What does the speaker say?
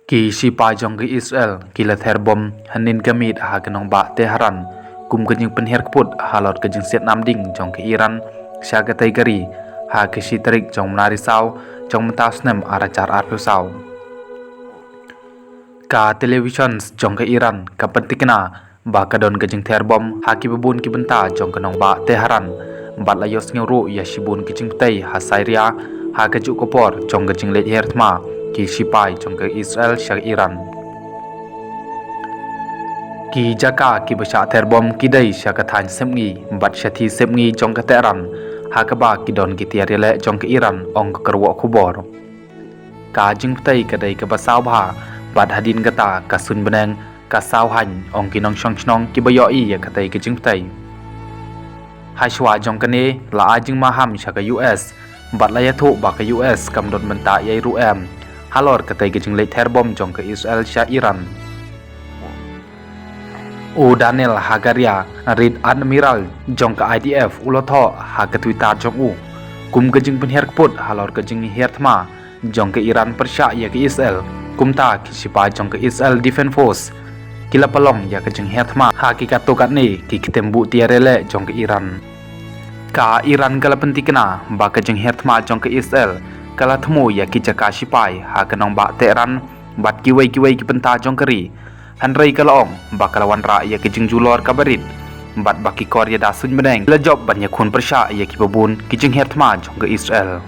Ki sipai jong ke Israel kila therbom hanin gamit ha kenong ba Tehran kum kejing penher keput halor kejing siat namding jong ke Iran sya ke gari ha ke si terik jong menari sau jong mentas nem aracar arpu sau ka television jong ke Iran ka pentikna ba kadon kejing therbom ha ki bebun ki benta jong kenong ba Tehran bat layos nguru ya shibun kejing tei ha Syria ha kejuk kopor jong kejing let hertma ki sipai jong ke Israel sya Iran ki jaka ki besha terbom ki dai sya ka than semngi bat syathi semngi jong ka Tehran ha ka ba ki don ki tiarele jong ke Iran ong ka kerwo khubor ka jing tai ka dai ka basau bha bat hadin kata ka sun beneng ka sau han ong ki nong shong chnong ki bayo i ya ka tai ki jing tai ha shwa jong ka ne la a jing ma ham sya ka US bat la ya thu ba ka US kam dot menta yai ru em halor ka tai ki jing le terbom jong ka Israel sya Iran U Daniel Hagaria Reed Admiral jong ka IDF ulotho ha ka Twitter jong u kum ka jing penher kput halor ka jing herthma jong ka Iran persya ya ka Israel kum ta ki sipa jong ka Israel Defense Force kila palong ya ka jing herthma ha ki ka to kat ni ki kitembu tiarele jong ka Iran ka Iran kala pentikna ba ka jing herthma jong ka Israel kala thmu ya ki jaka sipai ha ka nong ba Tehran bat ki wei ki penta jong kari Hanrei kalong bakalawan ra ya ki jingjulor kabarit bat baki kor ya dasun beneng la job ban ya khun persya ya ki babun ki jing herthma jong ke Israel